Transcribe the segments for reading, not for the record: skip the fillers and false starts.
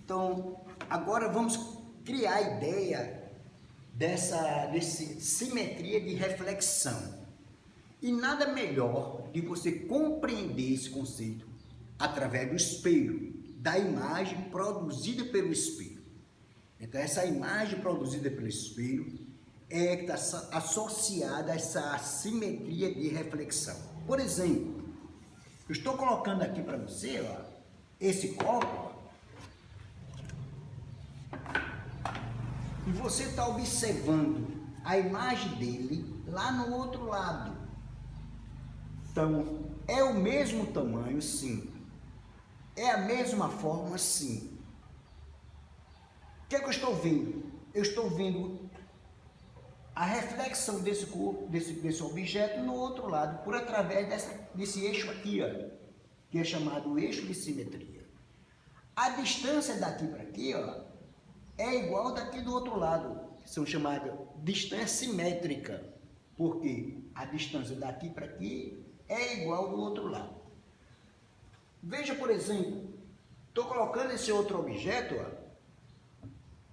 Então, agora vamos criar a ideia dessa simetria de reflexão. E nada melhor de você compreender esse conceito através do espelho, da imagem produzida pelo espelho. Então, essa imagem produzida pelo espelho é que está associada a essa simetria de reflexão. Por exemplo, eu estou colocando aqui para você, ó, esse copo, ó, e você está observando a imagem dele lá no outro lado. Então, é o mesmo tamanho, sim. É a mesma forma, sim. O que é que eu estou vendo? Eu estou vendo a reflexão desse corpo, desse objeto no outro lado, por através desse eixo aqui, ó, que é chamado eixo de simetria. A distância daqui para aqui, ó, é igual daqui do outro lado, que são chamadas distância simétrica, porque a distância daqui para aqui é igual do outro lado. Veja, por exemplo, estou colocando esse outro objeto, ó,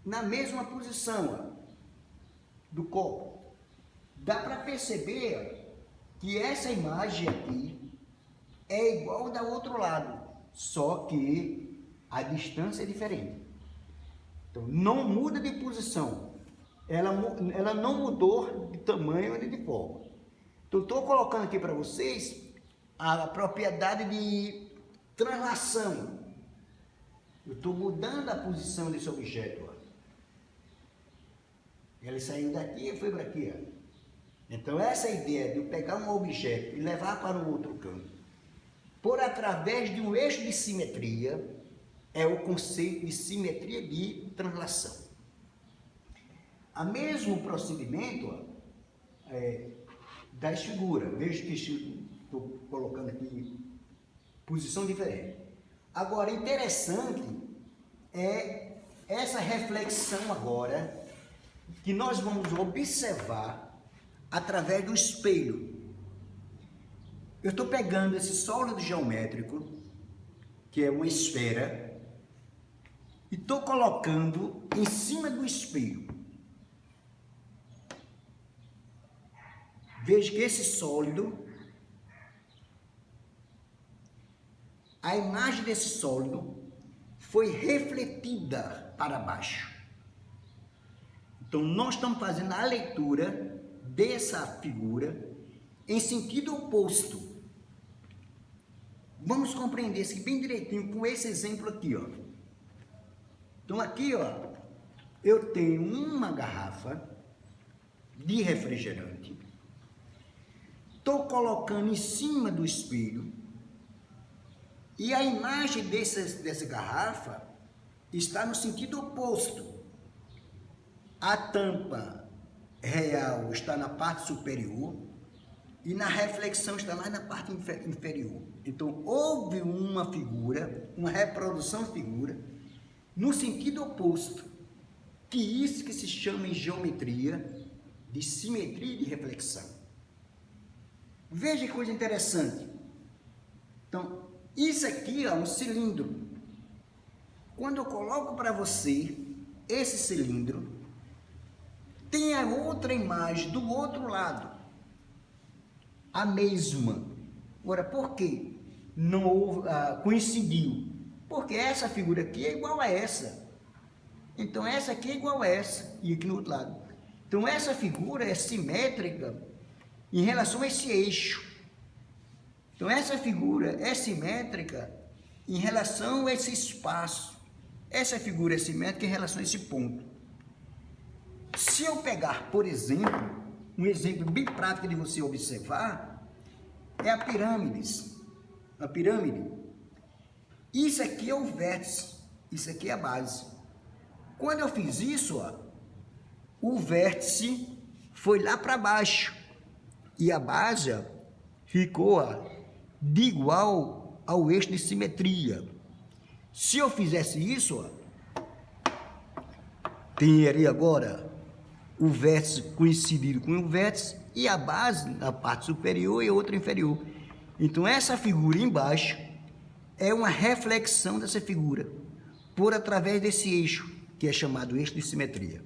na mesma posição, ó, do copo. Dá para perceber, ó, que essa imagem aqui é igual da outro lado, só que a distância é diferente. Então, não muda de posição, ela não mudou de tamanho nem de forma. Então, estou colocando aqui para vocês a propriedade de translação. Eu estou mudando a posição desse objeto, ó. Ele saiu daqui e foi para aqui, ó. Então, essa ideia de eu pegar um objeto e levar para um outro canto, por através de um eixo de simetria, é o conceito de simetria de translação. O mesmo procedimento, ó, das figuras. Veja que estou colocando aqui posição diferente. Agora, interessante é essa reflexão agora que nós vamos observar através do espelho. Eu estou pegando esse sólido geométrico, que é uma esfera, e estou colocando em cima do espelho. Veja que esse sólido, a imagem desse sólido foi refletida para baixo. Então, nós estamos fazendo a leitura dessa figura em sentido oposto. Vamos compreender isso bem direitinho com esse exemplo aqui, ó. Então, aqui, ó, eu tenho uma garrafa de refrigerante. Estou colocando em cima do espelho e a imagem dessa garrafa está no sentido oposto. A tampa real está na parte superior e na reflexão está lá na parte inferior. Então, houve uma figura, uma reprodução de figura, no sentido oposto, que isso que se chama em geometria de simetria de reflexão. Veja que coisa interessante. Então, isso aqui é um cilindro. Quando eu coloco para você esse cilindro, tem a outra imagem do outro lado, a mesma. Agora, por que não coincidiu? Porque essa figura aqui é igual a essa. Então, essa aqui é igual a essa, e aqui no outro lado. Então, essa figura é simétrica em relação a esse eixo. Então, essa figura é simétrica em relação a esse espaço. Essa figura é simétrica em relação a esse ponto. Se eu pegar, por exemplo, um exemplo bem prático de você observar, é a pirâmide. A pirâmide. Isso aqui é o vértice, isso aqui é a base. Quando eu fiz isso, ó, o vértice foi lá para baixo e a base, ó, ficou, ó, de igual ao eixo de simetria. Se eu fizesse isso, ó, teria agora o vértice coincidido com o vértice e a base na parte superior e outra inferior. Então, essa figura embaixo é uma reflexão dessa figura. por através desse eixo, que é chamado eixo de simetria.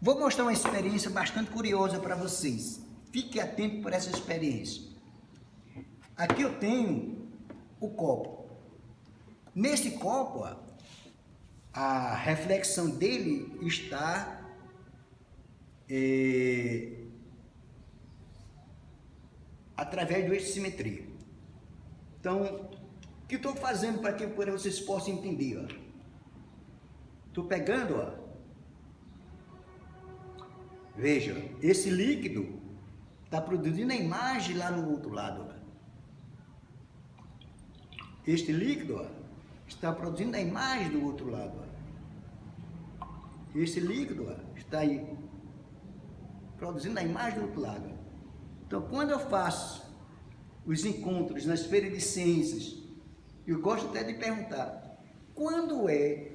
Vou mostrar uma experiência bastante curiosa para vocês. Fique atento por essa experiência. Aqui eu tenho o copo. Nesse copo, ó, a reflexão dele está através do eixo de simetria. Então, o que eu estou fazendo para que vocês possam entender? Estou pegando, ó. Veja, esse líquido está produzindo a imagem lá no outro lado. Ó. Este líquido, ó, está produzindo a imagem do outro lado. Ó. Esse líquido, ó, está aí produzindo a imagem do outro lado. Então, quando eu faço os encontros nas feiras de ciências, eu gosto até de perguntar, quando é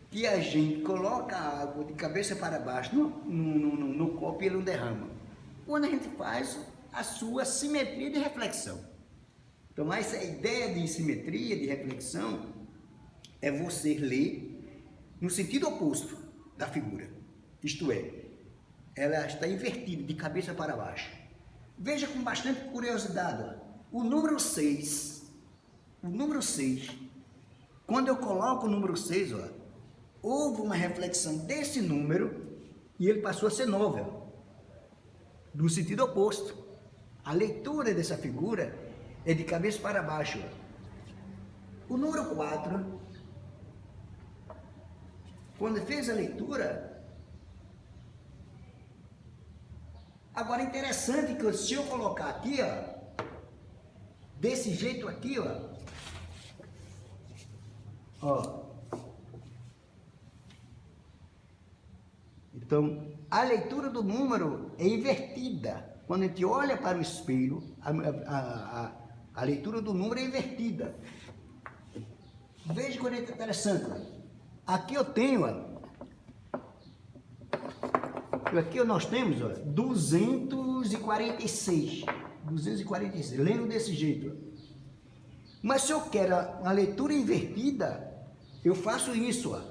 que a gente coloca a água de cabeça para baixo no copo e ele não derrama? Quando a gente faz a sua simetria de reflexão. Então, essa ideia de simetria, de reflexão, é você ler no sentido oposto da figura. Isto é, ela está invertida de cabeça para baixo. Veja com bastante curiosidade, ó. O número 6, quando eu coloco o número 6, ó, houve uma reflexão desse número e ele passou a ser 9, ó, no sentido oposto. A leitura dessa figura é de cabeça para baixo. Ó. O número 4, quando fez a leitura, agora é interessante que se eu colocar aqui, ó, desse jeito aqui, ó. Então, a leitura do número é invertida. Quando a gente olha para o espelho, a leitura do número é invertida. Veja quando é interessante. Aqui eu tenho, ó. Aqui nós temos, ó, 246, lendo desse jeito. Mas se eu quero a leitura invertida, eu faço isso, ó.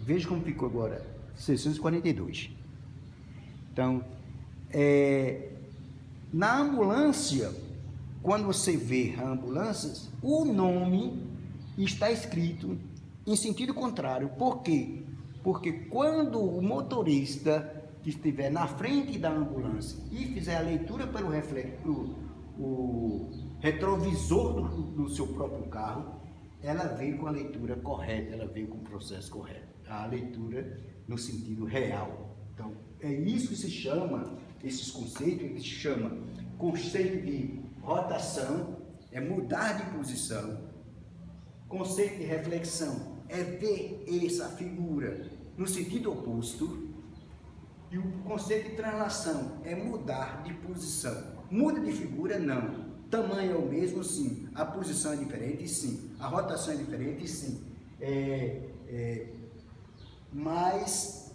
Veja como ficou agora, 642. Então, na ambulância, quando você vê a ambulância, o nome está escrito em sentido contrário. Por quê? Porque quando o motorista que estiver na frente da ambulância e fizer a leitura pelo o retrovisor do seu próprio carro, ela veio com a leitura correta, ela veio com o processo correto. A leitura no sentido real. Então, é isso que se chama, esses conceitos, que se chama conceito de rotação, é mudar de posição. Conceito de reflexão é ver essa figura no sentido oposto. E o conceito de translação é mudar de posição. Muda de figura, não. Tamanho é o mesmo, sim. A posição é diferente, sim. A rotação é diferente, sim. Mas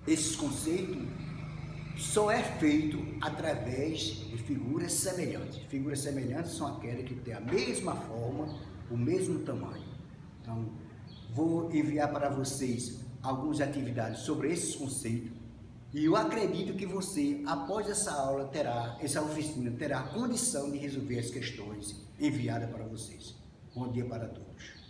esses conceitos só é feito através de figuras semelhantes. Figuras semelhantes são aquelas que têm a mesma forma, o mesmo tamanho. Então, vou enviar para vocês algumas atividades sobre esses conceitos e eu acredito que você, após essa aula, essa oficina, terá a condição de resolver as questões enviadas para vocês. Bom dia para todos.